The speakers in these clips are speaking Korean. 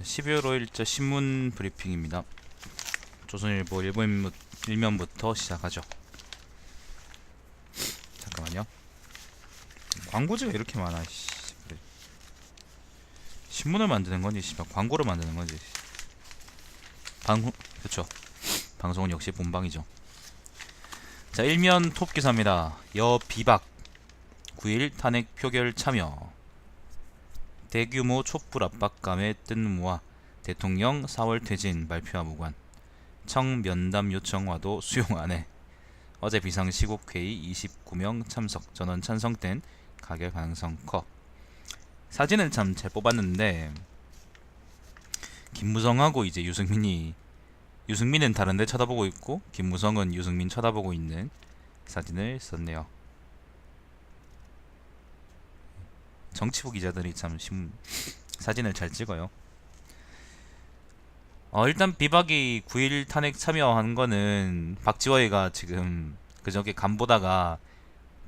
12월 5일자 신문 브리핑입니다. 조선일보 일면부터 시작하죠. 잠깐만요. 광고지가 이렇게 많아. 씨. 그래. 신문을 만드는 건지 씨발 광고를 만드는 건지. 그렇죠. 방송은 역시 본방이죠. 자, 일면 톱 기사입니다. 여 비박 9일 탄핵 표결 참여. 대규모 촛불 압박감에 뜬 무와 대통령 4월 퇴진 발표와 무관. 청 면담 요청와도 수용 안해. 어제 비상시국회의 29명 참석. 전원 찬성 땐 가결 가능성 커. 사진을 참 잘 뽑았는데 김무성하고 이제 유승민은 다른데 쳐다보고 있고 김무성은 유승민 쳐다보고 있는 사진을 썼네요. 정치부 기자들이 참 사진을 잘 찍어요. 일단 비박이 9일 탄핵 참여한 거는 박지원이가 지금 그저께 간보다가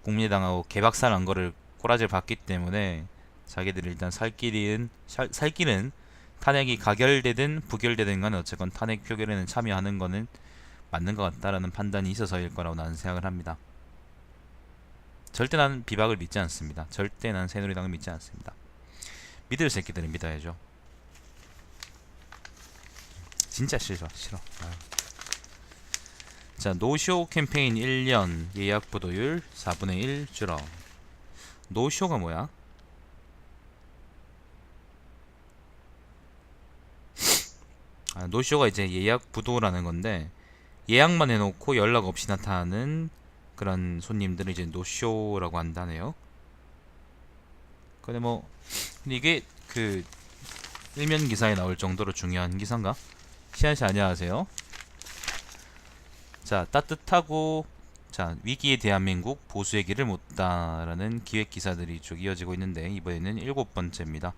국민의당하고 개박살 난 거를 꼬라지를 봤기 때문에 자기들이 일단 살 길은 탄핵이 가결되든 부결되든 간에 어쨌건 탄핵 표결에는 참여하는 거는 맞는 것 같다라는 판단이 있어서일 거라고 나는 생각을 합니다. 절대 난 비박을 믿지 않습니다. 절대 난 새누리당을 믿지 않습니다. 믿을 새끼들은 믿어야죠. 진짜 싫어. 아유. 자, 노쇼 캠페인 1년 예약 부도율 4분의 1 줄어. 노쇼가 뭐야? 노쇼가 이제 예약 부도라는 건데 예약만 해놓고 연락 없이 나타나는 그런 손님들을 이제 노쇼라고 한다네요. 근데 이게 그 일면 기사에 나올 정도로 중요한 기사인가? 시안씨 안녕하세요. 자, 따뜻하고 위기의 대한민국 보수의 길을 묻다라는 기획 기사들이 쭉 이어지고 있는데 이번에는 7번째입니다.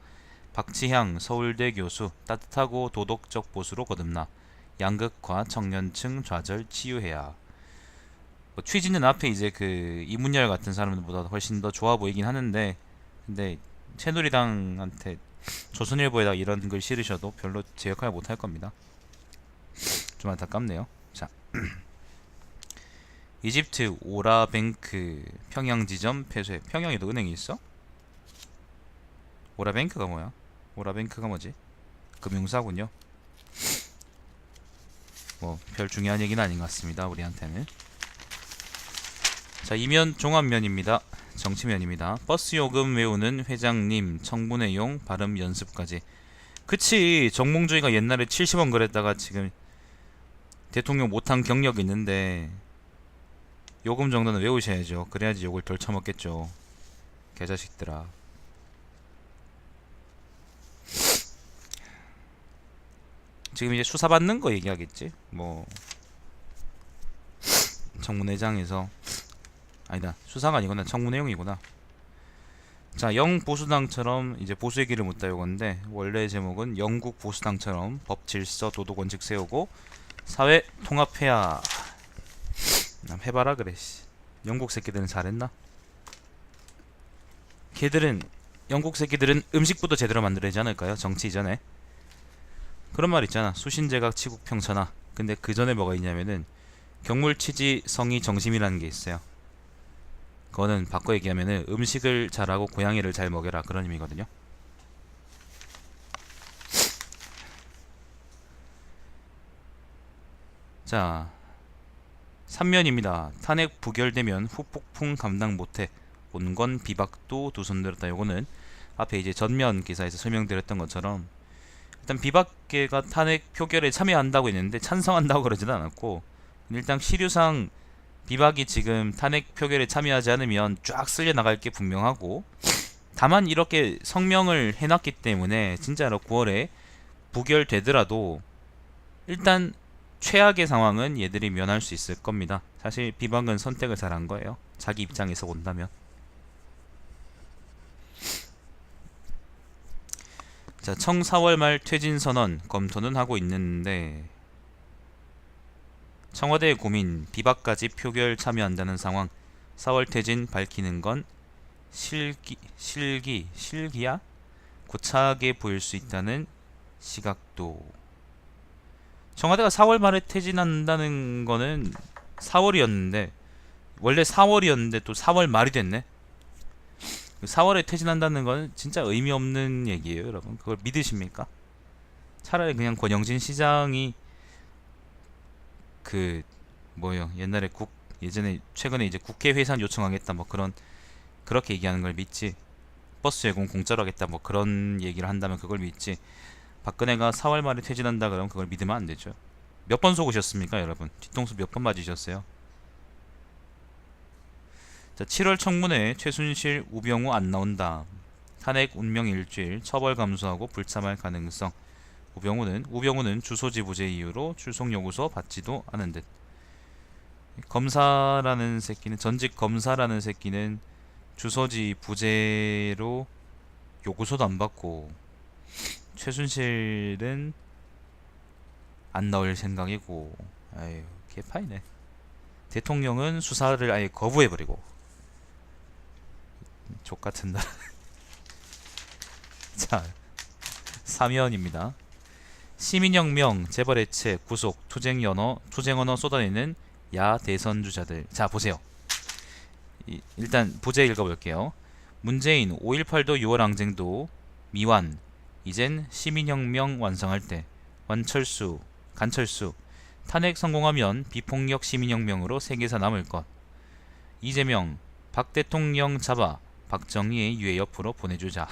박지향 서울대 교수 따뜻하고 도덕적 보수로 거듭나 양극화 청년층 좌절 치유해야. 취지는 앞에 이제 그 이문열 같은 사람들보다 훨씬 더 좋아 보이긴 하는데 근데 새누리당한테 조선일보에다 이런 글 실으셔도 별로 제 역할을 못할 겁니다. 좀 안타깝네요. 자, 이집트 오라뱅크 평양 지점 폐쇄. 평양에도 은행이 있어? 오라뱅크가 뭐야? 오라뱅크가 뭐지? 금융사군요. 별 중요한 얘기는 아닌 것 같습니다. 우리한테는. 자, 이면 종합면입니다. 정치면입니다. 버스 요금 외우는 회장님 청문회용 발음 연습까지. 그치, 정몽주의가 옛날에 70원 그랬다가 지금 대통령 못한 경력이 있는데 요금 정도는 외우셔야죠. 그래야지 욕을 덜 처먹겠죠. 개자식들아. 지금 이제 수사받는 거 얘기하겠지? 청문회장에서 아니다, 수사가 아니구나, 청문회용이구나. 자, 영보수당처럼 이제 보수의 길을 묻다 요건데 원래 제목은 영국 보수당처럼 법 질서 도덕 원칙 세우고 사회 통합해야. 해봐라 그래. 영국 새끼들은 잘했나? 영국 새끼들은 음식부터 제대로 만들어야지 않을까요? 정치 이전에. 그런 말 있잖아, 수신제각 치국 평천하. 근데 그 전에 뭐가 있냐면은 경물치지 성의 정심이라는 게 있어요. 그거는 바꿔 얘기하면은 음식을 잘하고 고양이를 잘 먹여라, 그런 의미거든요. 자, 3면입니다. 탄핵 부결되면 후폭풍 감당 못해. 온건 비박도 두 손 들었다. 요거는 앞에 이제 전면 기사에서 설명드렸던 것처럼 일단 비박계가 탄핵 표결에 참여한다고 했는데 찬성한다고 그러지는 않았고, 일단 시류상 비박이 지금 탄핵 표결에 참여하지 않으면 쫙 쓸려 나갈 게 분명하고, 다만 이렇게 성명을 해놨기 때문에 진짜로 9월에 부결되더라도 일단 최악의 상황은 얘들이 면할 수 있을 겁니다. 사실 비박은 선택을 잘한 거예요. 자기 입장에서 본다면. 자, 청 4월 말 퇴진 선언 검토는 하고 있는데 청와대의 고민, 비박까지 표결 참여한다는 상황. 4월 퇴진 밝히는 건 실기야? 고차하게 보일 수 있다는 시각도. 청와대가 4월 말에 퇴진한다는 거는 4월이었는데, 원래 4월이었는데 또 4월 말이 됐네. 4월에 퇴진한다는 건 진짜 의미 없는 얘기예요, 여러분. 그걸 믿으십니까? 차라리 그냥 권영진 시장이 그 뭐요, 옛날에 예전에 최근에 이제 국회 회산 요청하겠다 뭐 그렇게 얘기하는 걸 믿지. 버스 예공 공짜로 하겠다 뭐 그런 얘기를 한다면 그걸 믿지. 박근혜가 4월 말에 퇴진한다 그러면 그걸 믿으면 안 되죠. 몇 번 속으셨습니까, 여러분? 뒤통수 몇 번 맞으셨어요? 자, 7월 청문회 최순실, 우병우 안 나온다. 탄핵 운명 일주일, 처벌 감수하고 불참할 가능성. 우병우는 주소지 부재 이유로 출석 요구서 받지도 않은 듯. 검사라는 새끼는, 전직 검사라는 새끼는 주소지 부재로 요구서도 안 받고, 최순실은 안 나올 생각이고. 아유, 개파이네. 대통령은 수사를 아예 거부해버리고. 족같은 나라. 자, 사면입니다. 시민혁명, 재벌해체, 구속, 투쟁언어 쏟아내는 야 대선 주자들. 자, 보세요. 일단 부제 읽어볼게요. 문재인 5.18도 6월 항쟁도 미완, 이젠 시민혁명 완성할 때. 간철수 탄핵 성공하면 비폭력 시민혁명으로 세계사 남을 것. 이재명 박 대통령 잡아 박정희의 유해 옆으로 보내주자.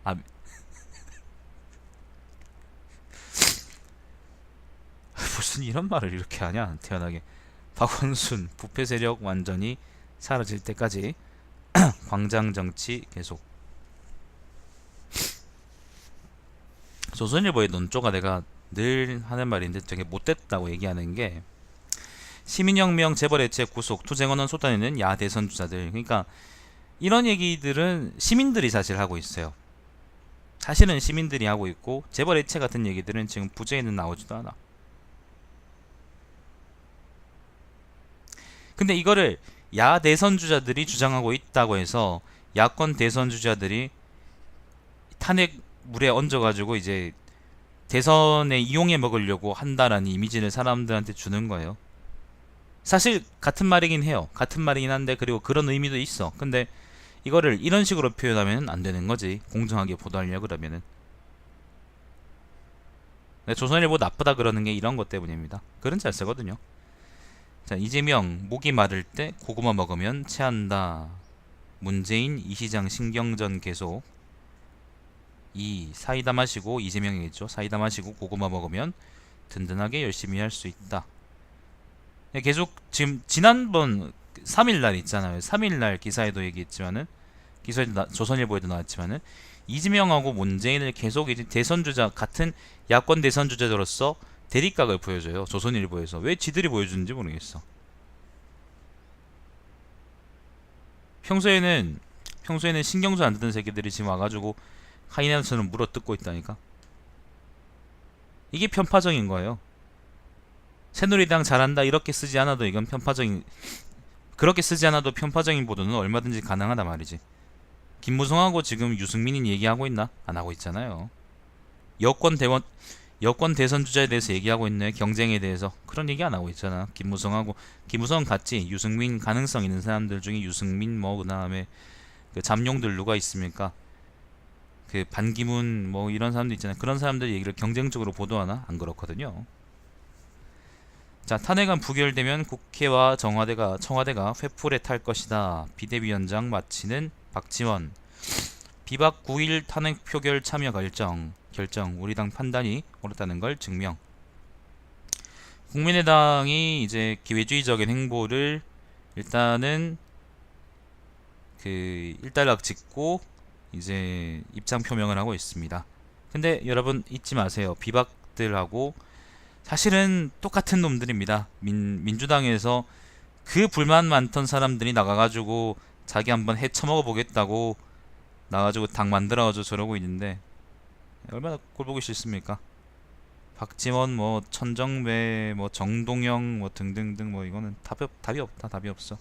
아, 무슨 이런 말을 이렇게 하냐, 태연하게. 박원순 부패 세력 완전히 사라질 때까지 광장 정치 계속. 조선일보의 논조가 내가 늘 하는 말인데 되게 못됐다고 얘기하는 게, 시민혁명, 재벌해체, 구속, 투쟁언어 쏟아내는 야 대선 주자들. 그러니까 이런 얘기들은 시민들이 사실 하고 있어요. 사실은 시민들이 하고 있고, 재벌해체 같은 얘기들은 지금 부제에는 나오지도 않아. 근데 이거를 야 대선 주자들이 주장하고 있다고 해서 야권 대선 주자들이 탄핵 물에 얹어가지고 이제 대선에 이용해 먹으려고 한다라는 이미지를 사람들한테 주는 거예요. 사실 같은 말이긴 해요. 같은 말이긴 한데, 그리고 그런 의미도 있어. 근데 이거를 이런 식으로 표현하면 안 되는 거지. 공정하게 보도하려고 그러면은. 조선일보 나쁘다 그러는 게 이런 것 때문입니다. 글은 잘 쓰거든요. 자, 이재명 목이 마를 때 고구마 먹으면 체한다. 문재인 이 시장 신경전 계속. 사이다 마시고, 이재명이겠죠. 사이다 마시고 고구마 먹으면 든든하게 열심히 할 수 있다. 계속 지금 지난번 3일날 있잖아요. 3일날 기사에도 얘기했지만은, 기사에도 조선일보에도 나왔지만은, 이재명하고 문재인을 계속 이제 대선주자, 같은 야권 대선주자로서 대립각을 보여줘요. 조선일보에서. 왜 지들이 보여주는지 모르겠어. 평소에는 신경도 안 듣는 새끼들이 지금 와가지고 하이에나처럼 물어뜯고 있다니까. 이게 편파적인 거예요. 새누리당 잘한다 이렇게 쓰지 않아도 이건 그렇게 쓰지 않아도 편파적인 보도는 얼마든지 가능하다 말이지. 김무성하고 지금 유승민이 얘기하고 있나? 안 하고 있잖아요. 여권 대선 주자에 대해서 얘기하고 있네. 경쟁에 대해서 그런 얘기 안 하고 있잖아. 김무성 같지. 유승민 가능성 있는 사람들 중에 유승민 뭐 그다음에 그 잠룡들 누가 있습니까? 그 반기문 뭐 이런 사람들 있잖아요. 그런 사람들 얘기를 경쟁적으로 보도하나? 안 그렇거든요. 자, 탄핵안 부결되면 국회와 청와대가 회풀에 탈 것이다. 비대위원장 마치는 박지원. 비박 9일 탄핵 표결 참여 결정. 우리 당 판단이 옳았다는 걸 증명. 국민의당이 이제 기회주의적인 행보를 일단은 일단락 짓고 이제 입장 표명을 하고 있습니다. 근데 여러분 잊지 마세요. 비박들하고 사실은 똑같은 놈들입니다. 민주당에서 그 불만 많던 사람들이 나가가지고 자기 한번 해쳐먹어 보겠다고 나가지고 당 만들어가지고 저러고 있는데, 얼마나 꼴보기 싫습니까? 박지원 뭐 천정배 뭐 정동영 뭐 등등등 뭐 이거는 답이 없다. 답이 없어.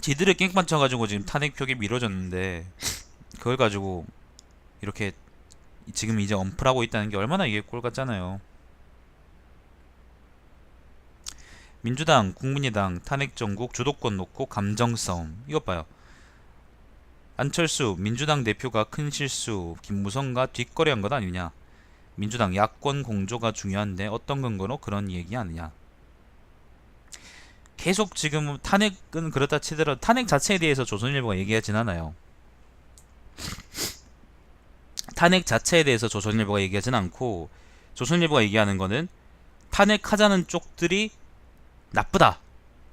지들을 깽 맞춰가지고 지금 탄핵 표기 미뤄졌는데 그걸 가지고 이렇게 지금 이제 엄플하고 있다는 게 얼마나 이게 꼴 같잖아요. 민주당, 국민의당, 탄핵 정국, 주도권 놓고 감정 싸움. 이것 봐요. 안철수, 민주당 대표가 큰 실수, 김무성과 뒷거래한 것 아니냐. 민주당 야권 공조가 중요한데 어떤 근거로 그런 얘기 하느냐. 계속 지금 탄핵은 그렇다 치더라도 탄핵 자체에 대해서 조선일보가 얘기하진 않아요. 탄핵 자체에 대해서 조선일보가 얘기하진 않고 조선일보가 얘기하는 거는 탄핵하자는 쪽들이 나쁘다.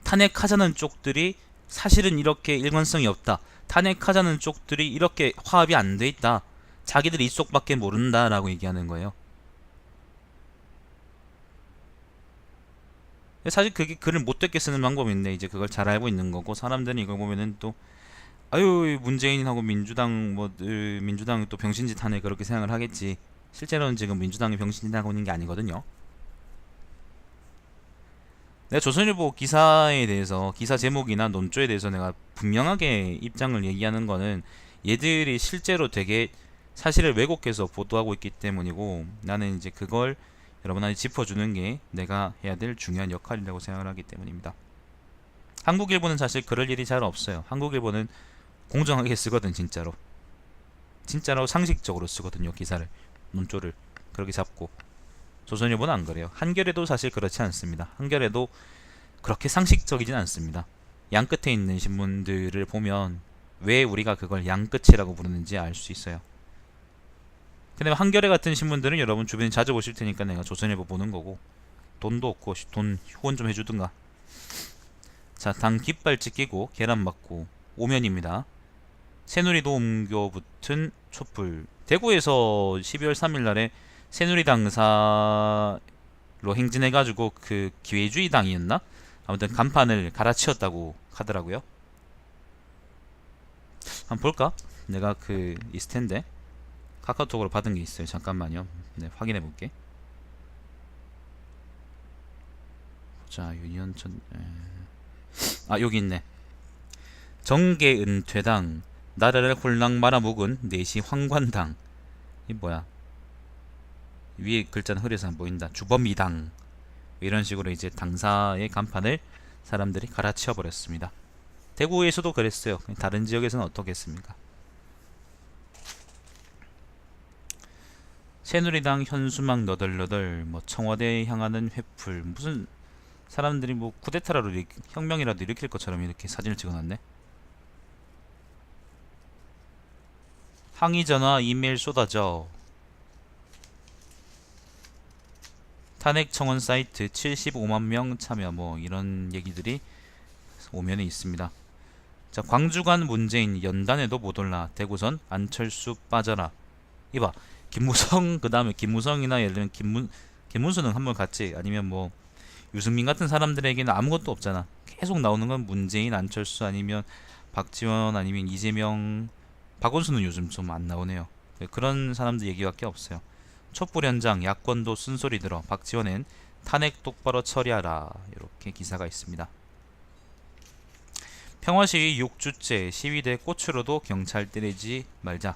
탄핵하자는 쪽들이 사실은 이렇게 일관성이 없다. 탄핵하자는 쪽들이 이렇게 화합이 안 돼 있다. 자기들이 이쪽밖에 모른다라고 얘기하는 거예요. 사실 그게 글을 못되게 쓰는 방법인데 이제 그걸 잘 알고 있는 거고 사람들은 이걸 보면은 또 아유 문재인하고 민주당 민주당 또 병신짓 하네 그렇게 생각을 하겠지. 실제로는 지금 민주당이 병신짓 하고 있는 게 아니거든요. 내가 조선일보 기사에 대해서 기사 제목이나 논조에 대해서 내가 분명하게 입장을 얘기하는 거는 얘들이 실제로 되게 사실을 왜곡해서 보도하고 있기 때문이고 나는 이제 그걸 여러분한테 짚어주는 게 내가 해야 될 중요한 역할이라고 생각을 하기 때문입니다. 한국일보는 사실 그럴 일이 잘 없어요. 한국일보는 공정하게 쓰거든 진짜로. 진짜로 상식적으로 쓰거든요 기사를. 논조를 그렇게 잡고. 조선일보는 안 그래요. 한겨레도 사실 그렇지 않습니다. 한겨레도 그렇게 상식적이진 않습니다. 양끝에 있는 신문들을 보면 왜 우리가 그걸 양끝이라고 부르는지 알 수 있어요. 근데 한겨레 같은 신문들은 여러분 주변에 자주 보실 테니까 내가 조선일보 보는 거고 돈도 없고 돈 후원 좀 해주든가. 자, 당 깃발찍 끼고 계란 맞고 오면입니다. 새누리도 옮겨 붙은 촛불. 대구에서 12월 3일 날에 새누리당 사로 행진해가지고 그 기회주의당이었나? 아무튼 간판을 갈아치웠다고 하더라고요. 한번 볼까? 내가 그 있을텐데 카카오톡으로 받은 게 있어요. 잠깐만요. 네, 확인해 볼게. 자, 유니언 아 여기 있네. 정계은퇴당 나라를 홀랑 말아먹은 내시 황관당. 이 뭐야? 위에 글자는 흐려서 안 보인다. 주범이당. 이런 식으로 이제 당사의 간판을 사람들이 갈아치워 버렸습니다. 대구에서도 그랬어요. 다른 지역에서는 어떻겠습니까? 새누리당 현수막 너덜너덜 뭐 청와대에 향하는 횃불 무슨 사람들이 뭐 쿠데타라도 혁명이라도 일으킬 것처럼 이렇게 사진을 찍어놨네. 항의 전화 이메일 쏟아져. 탄핵 청원 사이트 75만 명 참여 뭐 이런 얘기들이 오면에 있습니다. 자, 광주간 문재인 연단에도 못 올라. 대구선 안철수 빠져라. 이봐 김무성 그 다음에 김무성이나 예를 들면 김문수는 한번 갔지. 아니면 뭐 유승민 같은 사람들에게는 아무것도 없잖아. 계속 나오는 건 문재인, 안철수 아니면 박지원 아니면 이재명, 박원순은 요즘 좀 안 나오네요. 그런 사람들 얘기밖에 없어요. 촛불 현장 야권도 쓴소리 들어. 박지원은 탄핵 똑바로 처리하라. 이렇게 기사가 있습니다. 평화시위 6주째 시위대 꽃으로도 경찰 때리지 말자.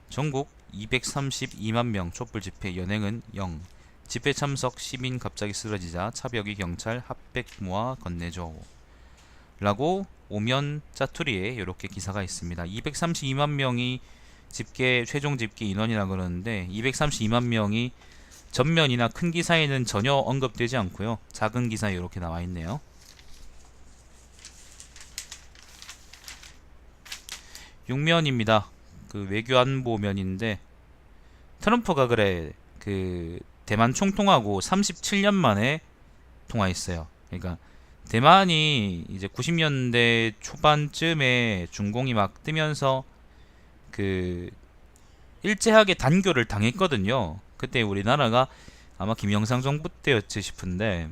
전국 232만 명 촛불 집회 연행은 0. 집회 참석 시민 갑자기 쓰러지자 차벽이 경찰 핫백 모아 건네줘. 라고 오면 짜투리에 이렇게 기사가 있습니다. 232만 명이 집계 최종 집계 인원이라 그러는데 232만 명이 전면이나 큰 기사에는 전혀 언급되지 않고요. 작은 기사에 이렇게 나와 있네요. 육면입니다. 그 외교안보면인데 트럼프가 그래 그 대만 총통하고 37년 만에 통화했어요. 그러니까 대만이 이제 90년대 초반쯤에 중공이 막 뜨면서 그 일제하게 단교를 당했거든요. 그때 우리나라가 아마 김영삼 정부 때였지 싶은데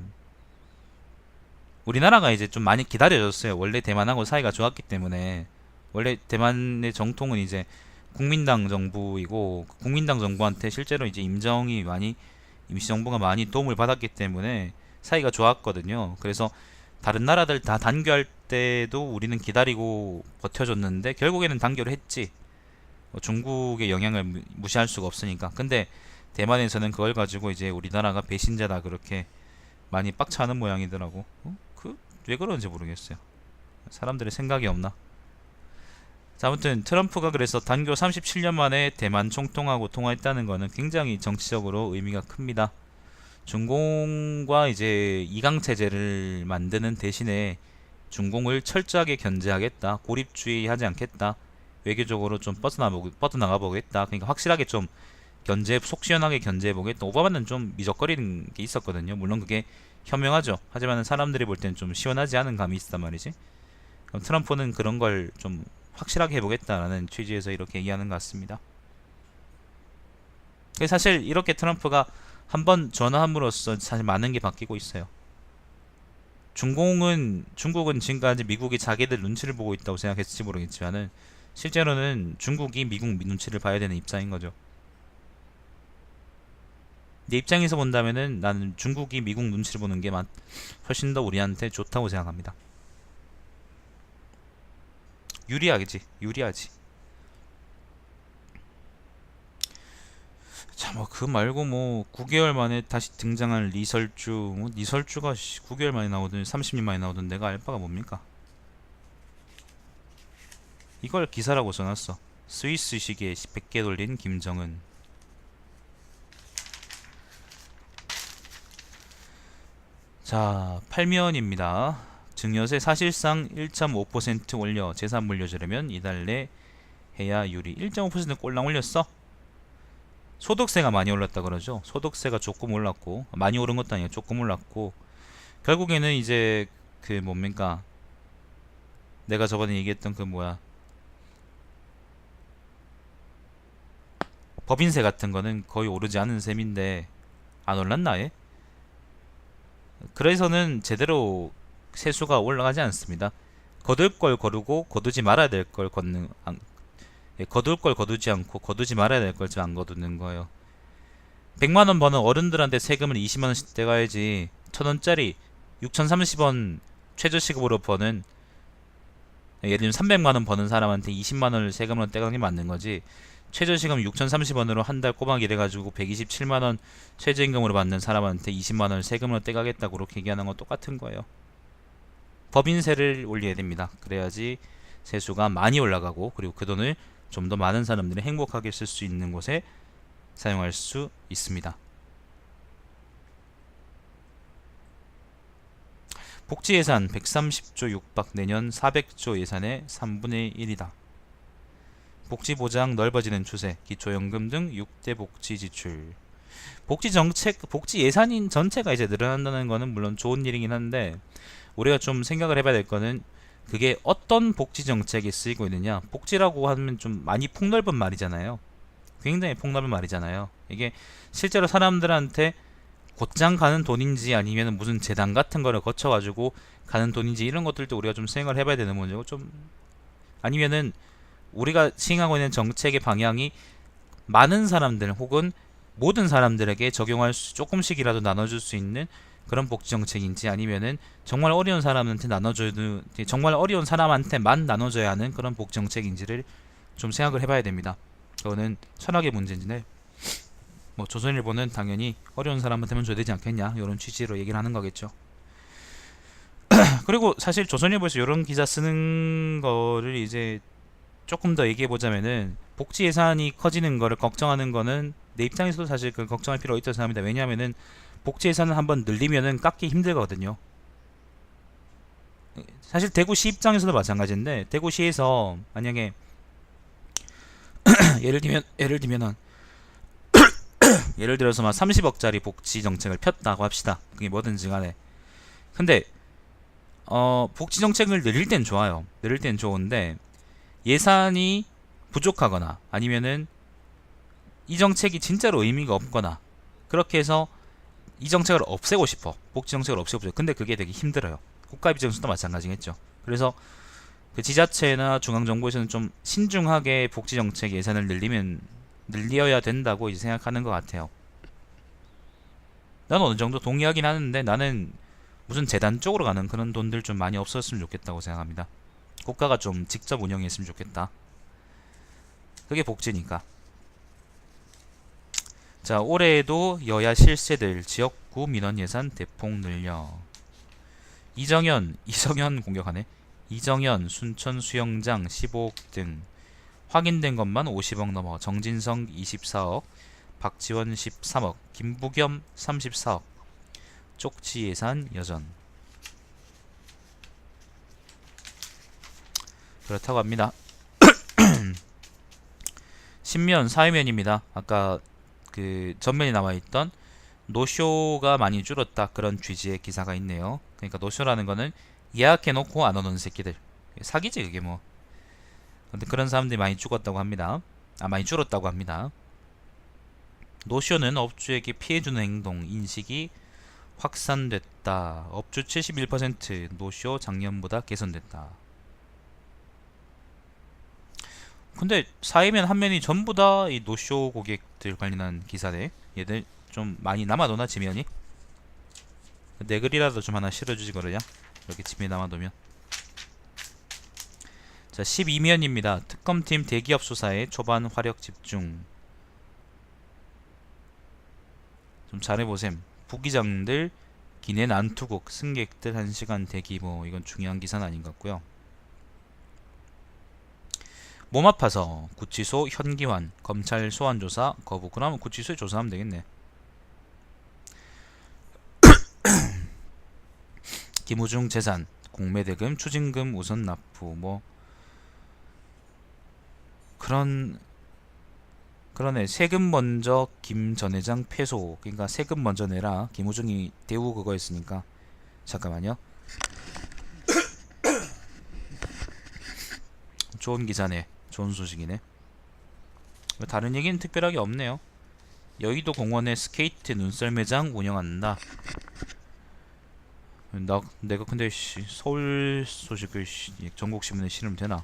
우리나라가 이제 좀 많이 기다려줬어요. 원래 대만하고 사이가 좋았기 때문에. 원래 대만의 정통은 이제 국민당 정부이고 국민당 정부한테 실제로 이제 임시정부가 많이 도움을 받았기 때문에 사이가 좋았거든요. 그래서 다른 나라들 다 단교할 때도 우리는 기다리고 버텨줬는데 결국에는 단교를 했지. 중국의 영향을 무시할 수가 없으니까. 근데 대만에서는 그걸 가지고 이제 우리나라가 배신자다 그렇게 많이 빡쳐하는 모양이더라고. 왜 그런지 모르겠어요. 사람들의 생각이 없나? 자, 아무튼 트럼프가 그래서 단교 37년 만에 대만 총통하고 통화했다는 거는 굉장히 정치적으로 의미가 큽니다. 중공과 이제 이강 체제를 만드는 대신에 중공을 철저하게 견제하겠다, 고립주의하지 않겠다, 외교적으로 좀 뻗어나가 보겠다. 그러니까 확실하게 좀 속 시원하게 견제해 보겠다. 오바마는 좀 미적거리는 게 있었거든요. 물론 그게 현명하죠. 하지만 사람들이 볼 때는 좀 시원하지 않은 감이 있단 말이지. 그럼 트럼프는 그런 걸 좀 확실하게 해보겠다라는 취지에서 이렇게 얘기하는 것 같습니다. 사실 이렇게 트럼프가 한번 전화함으로써 사실 많은 게 바뀌고 있어요. 중국은 지금까지 미국이 자기들 눈치를 보고 있다고 생각했을지 모르겠지만은 실제로는 중국이 미국 눈치를 봐야 되는 입장인 거죠. 내 입장에서 본다면은 나는 중국이 미국 눈치를 보는 게 훨씬 더 우리한테 좋다고 생각합니다. 유리하지. 자, 뭐 그 말고 뭐 9개월 만에 다시 등장한 리설주, 리설주가 9개월 만에 나오든 30년 만에 나오든 내가 알 바가 뭡니까? 이걸 기사라고 써놨어. 스위스 시계 100개 돌린 김정은. 자, 8면입니다. 증여세 사실상 1.5% 올려 재산 물려주려면 이달 내 해야 유리. 1.5% 꼴랑 올렸어? 소득세가 많이 올랐다 그러죠. 소득세가 조금 올랐고, 많이 오른 것도 아니에요. 조금 올랐고, 결국에는 이제 그 뭡니까? 내가 저번에 얘기했던 그 뭐야? 법인세 같은 거는 거의 오르지 않은 셈인데 안 올랐나 예? 그래서는 제대로 세수가 올라가지 않습니다. 거둘 걸 거두고 거두지 말아야 될 걸 거둘 걸 거두지 않고 거두지 말아야 될 걸 안 거두는 거예요. 100만원 버는 어른들한테 세금을 20만원씩 떼가야지 1000원짜리 6030원 최저시급으로 버는, 예를 들면 300만원 버는 사람한테 20만원을 세금으로 떼가는 게 맞는 거지. 최저시급 6030원으로 한 달 꼬박 일해가지고 127만원 최저임금으로 받는 사람한테 20만원을 세금으로 떼가겠다고 그렇게 얘기하는 건 똑같은 거예요. 법인세를 올려야 됩니다. 그래야지 세수가 많이 올라가고, 그리고 그 돈을 좀 더 많은 사람들이 행복하게 쓸 수 있는 곳에 사용할 수 있습니다. 복지 예산 130조 육박, 내년 400조 예산의 3분의 1이다. 복지 보장 넓어지는 추세, 기초연금 등 6대 복지 지출. 복지 정책, 복지 예산인 전체가 이제 늘어난다는 거는 물론 좋은 일이긴 한데, 우리가 좀 생각을 해봐야 될 거는 그게 어떤 복지 정책에 쓰이고 있느냐. 복지라고 하면 좀 많이 폭넓은 말이잖아요. 굉장히 폭넓은 말이잖아요. 이게 실제로 사람들한테 곧장 가는 돈인지 아니면 무슨 재단 같은 거를 거쳐가지고 가는 돈인지 이런 것들도 우리가 좀 생각을 해봐야 되는 문제고, 좀 아니면은 우리가 시행하고 있는 정책의 방향이 많은 사람들 혹은 모든 사람들에게 적용할 수, 조금씩이라도 나눠줄 수 있는 그런 복지 정책인지, 아니면은 정말 어려운 사람한테 정말 어려운 사람한테만 나눠줘야 하는 그런 복지 정책인지를 좀 생각을 해봐야 됩니다. 그거는 철학의 문제인데, 뭐 조선일보는 당연히 어려운 사람한테만 줘야 되지 않겠냐 이런 취지로 얘기를 하는 거겠죠. 그리고 사실 조선일보에서 이런 기사 쓰는 거를 이제 조금 더 얘기해 보자면은, 복지 예산이 커지는 거를 걱정하는 거는 내 입장에서도 사실 그 걱정할 필요가 있다고 생각합니다. 왜냐하면은 복지 예산을 한번 늘리면은 깎기 힘들거든요. 사실 대구시 입장에서도 마찬가지인데, 대구시에서 만약에 예를 들어서 막 30억짜리 복지 정책을 폈다고 합시다. 그게 뭐든지 간에. 근데 복지 정책을 늘릴 땐 좋아요. 늘릴 땐 좋은데 예산이 부족하거나 아니면은 이 정책이 진짜로 의미가 없거나, 그렇게 해서 이 정책을 없애고 싶어. 복지 정책을 없애고 싶어. 근데 그게 되게 힘들어요. 국가비정수도 마찬가지겠죠. 그래서 그 지자체나 중앙정부에서는 좀 신중하게 복지 정책 예산을 늘려야 된다고 이제 생각하는 것 같아요. 나는 어느 정도 동의하긴 하는데, 나는 무슨 재단 쪽으로 가는 그런 돈들 좀 많이 없었으면 좋겠다고 생각합니다. 국가가 좀 직접 운영했으면 좋겠다. 그게 복지니까. 자, 올해에도 여야 실세들 지역구 민원 예산 대폭 늘려. 이정현 공격하네. 이정현 순천 수영장 15억 등 확인된 것만 50억 넘어. 정진성 24억, 박지원 13억, 김부겸 34억. 쪽지 예산 여전. 그렇다고 합니다. 신면 사회면입니다. 아까 그 전면에 나와있던 노쇼가 많이 줄었다 그런 취지의 기사가 있네요. 그러니까 노쇼라는 거는 예약해놓고 안 오는 새끼들, 사기지 그게 뭐. 근데 그런 사람들이 많이 죽었다고 합니다. 많이 줄었다고 합니다. 노쇼는 업주에게 피해주는 행동 인식이 확산됐다. 업주 71% 노쇼 작년보다 개선됐다. 근데 사회면 한 면이 전부 다 이 노쇼 고객들 관련한 기사네. 얘들 좀 많이 남아도나 지면이? 내 글이라도 좀 하나 실어주지 그러냐? 이렇게 지면에 남아두면. 자, 12면입니다. 특검팀 대기업 수사에 초반 화력 집중. 좀 잘해보셈. 부기장들 기내 난투국 승객들 1시간 대기. 뭐 이건 중요한 기사는 아닌 것 같고요. 몸 아파서 구치소 현기환 검찰 소환조사 거부. 그러면 구치소에 조사하면 되겠네. 김우중 재산 공매대금 추징금 우선 납부. 뭐 그러네. 세금 먼저 김 전 회장 패소. 그러니까 세금 먼저 내라. 김우중이 대우 그거 했으니까. 잠깐만요. 좋은 기사네. 좋은 소식이네. 다른 얘기는 특별하게 없네요. 여의도 공원에 스케이트 눈썰 매장 운영한다. 내가 근데 서울 소식을 전국신문에 실으면 되나?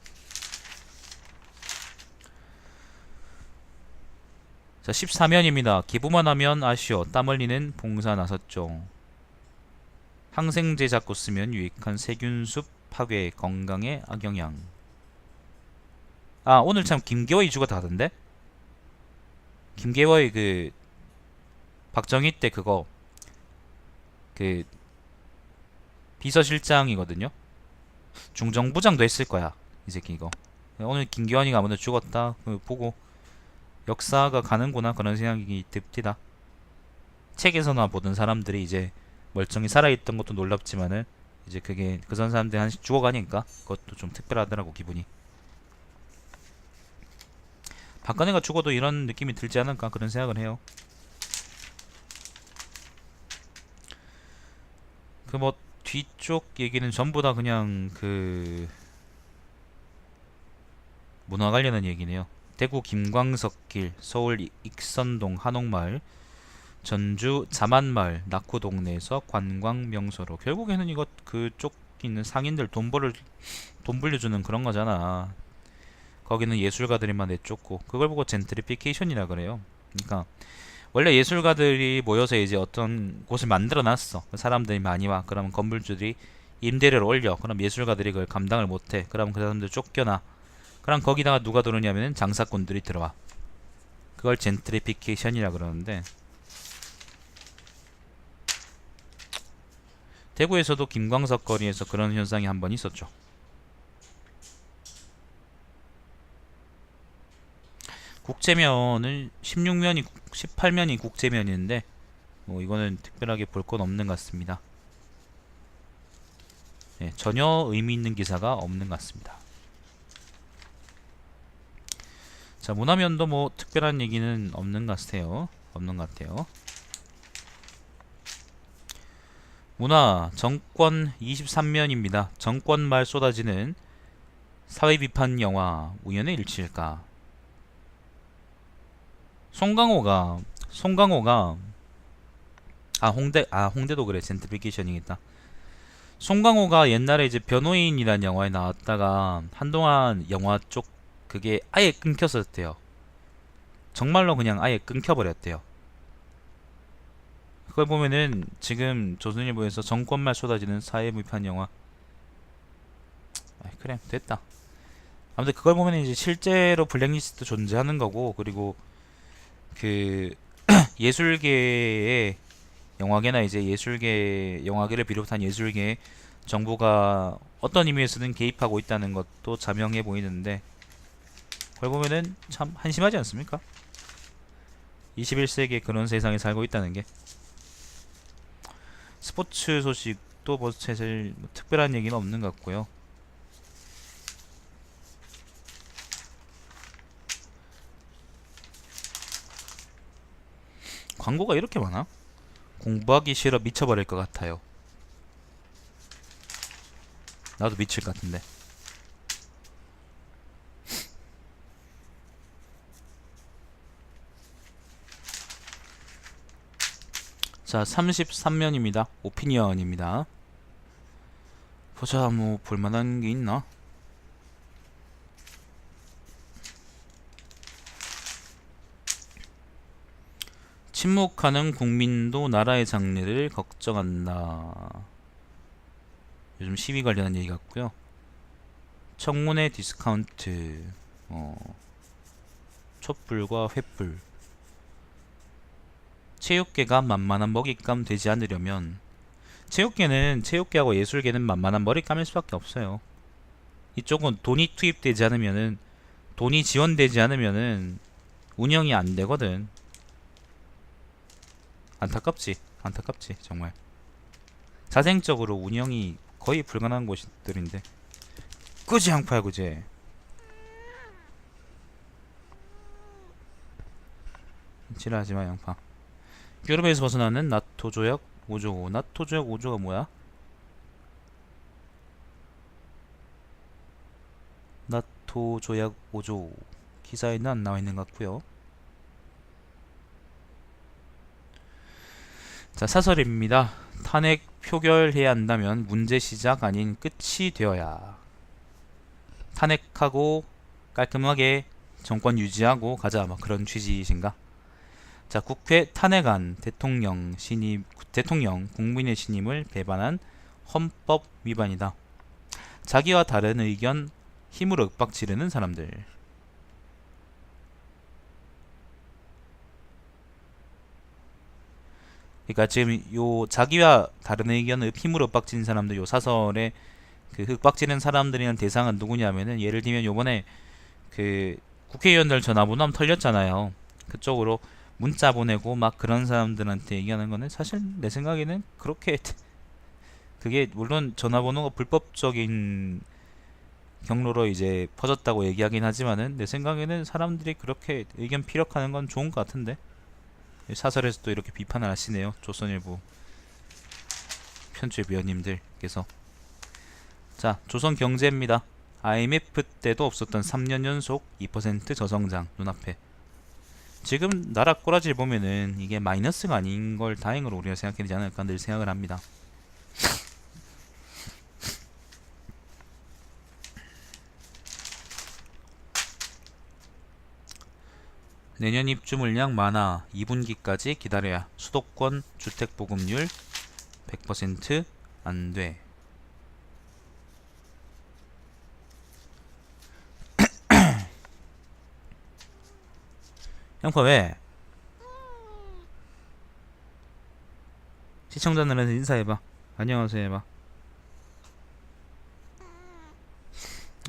자, 14면입니다. 기부만 하면 아쉬워. 땀 흘리는 봉사 나섰죠. 항생제 잡고 쓰면 유익한 세균숲 파괴 건강에 악영향. 오늘 참 김계워이 죽었다던데? 김계워이 그 박정희 때 그거 그 비서실장이거든요. 중정부장도 했을 거야 이 새끼 이거. 오늘 김계원이가 아무래도 죽었다 보고 역사가 가는구나 그런 생각이 듭니다. 책에서나 보던 사람들이 이제 멀쩡히 살아있던 것도 놀랍지만은 이제 그게 그 전 사람들이 한씩 죽어가니까 그것도 좀 특별하더라고 기분이. 박근혜가 죽어도 이런 느낌이 들지 않을까 그런 생각을 해요. 그 뭐 뒤쪽 얘기는 전부 다 그냥 그 문화 관련한 얘기네요. 대구 김광석길, 서울 익선동 한옥마을, 전주 자만마을 낙후 동네에서 관광 명소로. 결국에는 이거 그쪽 있는 상인들 돈 불려주는 그런 거잖아. 거기는 예술가들이만 내쫓고 그걸 보고 젠트리피케이션이라 그래요. 그러니까 원래 예술가들이 모여서 이제 어떤 곳을 만들어 놨어. 사람들이 많이 와. 그러면 건물주들이 임대료를 올려. 그럼 예술가들이 그걸 감당을 못해. 그럼 그 사람들 쫓겨나. 그럼 거기다가 누가 들어오냐면은 장사꾼들이 들어와. 그걸 젠트리피케이션이라 그러는데, 대구에서도 김광석 거리에서 그런 현상이 한번 있었죠. 국제면은 18면이 국제면인데 뭐 이거는 특별하게 볼 건 없는 것 같습니다. 네, 전혀 의미 있는 기사가 없는 것 같습니다. 자, 문화면도 뭐 특별한 얘기는 없는 것 같아요. 문화 정권 23면입니다. 정권 말 쏟아지는 사회 비판 영화 우연의 일치일까? 송강호가 홍대도 그래. 젠트리피케이션이겠다. 송강호가 옛날에 이제 변호인이라는 영화에 나왔다가 한동안 영화 쪽 그게 아예 끊겼었대요. 정말로 그냥 아예 끊겨버렸대요. 그걸 보면은 지금 조선일보에서 정권말 쏟아지는 사회 비판 영화. 그래 됐다. 아무튼 그걸 보면 이제 실제로 블랙리스트 존재하는 거고, 그리고 그 예술계의 영화계나 이제 예술계 영화계를 비롯한 예술계에 정부가 어떤 의미에서는 개입하고 있다는 것도 자명해 보이는데, 그걸 보면은 참 한심하지 않습니까? 21세기에 그런 세상에 살고 있다는 게. 스포츠 소식도 뭐 사실 뭐 특별한 얘기는 없는 것 같고요. 광고가 이렇게 많아? 공부하기 싫어 미쳐버릴 것 같아요. 나도 미칠 것 같은데. 자, 33면입니다. 오피니언입니다. 보자, 뭐 볼만한 게 있나? 침묵하는 국민도 나라의 장래를 걱정한다. 요즘 시위 관련한 얘기 같고요. 청문회 디스카운트, 촛불과 횃불. 체육계가 만만한 먹잇감 되지 않으려면, 체육계하고 예술계는 만만한 먹잇감일 수밖에 없어요. 이쪽은 돈이 투입되지 않으면은, 돈이 지원되지 않으면은 운영이 안 되거든. 안타깝지 정말. 자생적으로 운영이 거의 불가능한 곳들인데. 그지 양파야, 그지? 지랄하지마 양파. 유럽에서 벗어나는 나토 조약 5조. 나토 조약 5조가 뭐야? 나토 조약 5조 기사에는 안 나와 있는 것 같고요. 자, 사설입니다. 탄핵 표결해야 한다면 문제 시작 아닌 끝이 되어야. 탄핵하고 깔끔하게 정권 유지하고 가자, 막 그런 취지이신가? 자, 국회 탄핵안 대통령 국민의 신임을 배반한 헌법 위반이다. 자기와 다른 의견 힘으로 윽박 지르는 사람들. 그러니까 지금 요 자기와 다른 의견을 힘으로 윽박지는 사람들, 요 사설에 그 윽박지는 사람들이란 대상은 누구냐면은, 예를 들면 요번에 그 국회의원들 전화번호 한번 털렸잖아요. 그쪽으로 문자 보내고 막 그런 사람들한테 얘기하는 거는 사실 내 생각에는 그렇게 그게 물론 전화번호가 불법적인 경로로 이제 퍼졌다고 얘기하긴 하지만은, 내 생각에는 사람들이 그렇게 의견 피력하는 건 좋은 것 같은데. 사설에서 또 이렇게 비판을 하시네요. 조선일보 편집위원님들께서. 자, 조선경제입니다. IMF 때도 없었던 3년 연속 2% 저성장 눈앞에. 지금 나라 꼬라지를 보면은 이게 마이너스가 아닌 걸 다행으로 우리가 생각해야 되지 않을까 늘 생각을 합니다. 내년 입주 물량 많아. 2분기까지 기다려야. 수도권 주택 보급률 100% 안 돼. 양파 왜? 시청자들한테 인사해봐. 안녕하세요 해봐.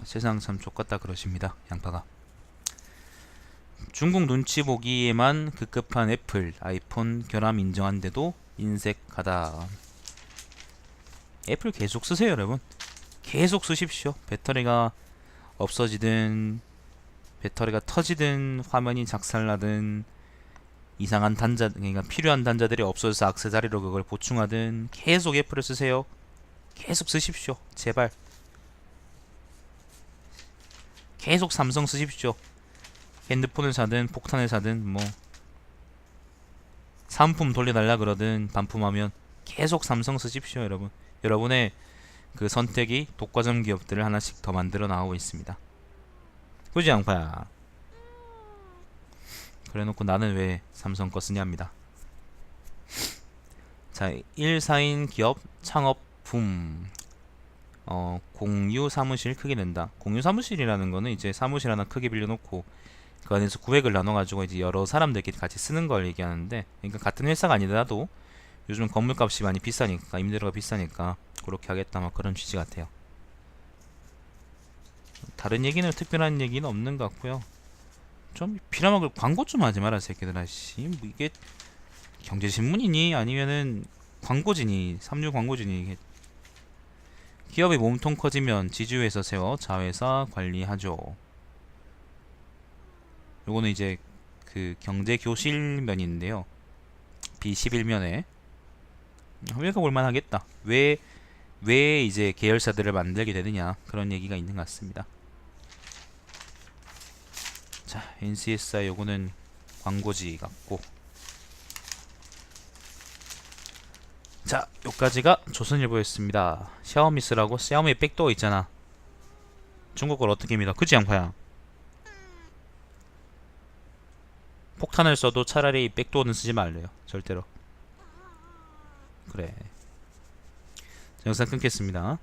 세상 참 족같다 그러십니다, 양파가. 중국 눈치 보기에만 급급한 애플, 아이폰 결함 인정한데도 인색하다. 애플 계속 쓰세요 여러분. 계속 쓰십시오. 배터리가 없어지든 배터리가 터지든 화면이 작살나든 이상한 단자, 그러니까 필요한 단자들이 없어져서 악세사리로 그걸 보충하든 계속 애플을 쓰세요. 계속 쓰십시오 제발. 계속 삼성 쓰십시오. 핸드폰을 사든 폭탄을 사든 뭐 사은품 돌려달라 그러든 반품하면 계속 삼성 쓰십시오 여러분. 여러분의 그 선택이 독과점 기업들을 하나씩 더 만들어 나오고 있습니다. 그지 양파야? 그래놓고 나는 왜 삼성 거 쓰냐입니다. 자, 1사인 기업 창업 붐. 공유 사무실 크게 낸다. 공유 사무실이라는 거는 이제 사무실 하나 크게 빌려놓고 그 안에서 구획을 나눠가지고 이제 여러 사람들끼리 같이 쓰는 걸 얘기하는데, 그러니까 같은 회사가 아니더라도 요즘 건물값이 많이 비싸니까, 임대료가 비싸니까 그렇게 하겠다, 막 그런 취지 같아요. 다른 얘기는 특별한 얘기는 없는 것 같고요. 좀 비라먹을 광고 좀 하지 마라 새끼들아. 씨, 뭐 이게 경제신문이니 아니면은 광고지니, 삼류 광고지니. 이게 기업의 몸통 커지면 지주회사 세워 자회사 관리하죠. 요거는 이제 그 경제 교실면인데요. B11면에 읽어볼만 하겠다. 왜 이제 계열사들을 만들게 되느냐, 그런 얘기가 있는 것 같습니다. 자, NCSI 요거는 광고지 같고, 자, 요까지가 조선일보였습니다. 샤오미 쓰라고? 샤오미 백도어 있잖아. 중국 걸 어떻게 믿어? 그지 양파야? 폭탄을 써도 차라리 백도어는 쓰지 말래요. 절대로. 그래. 자, 영상 끊겠습니다.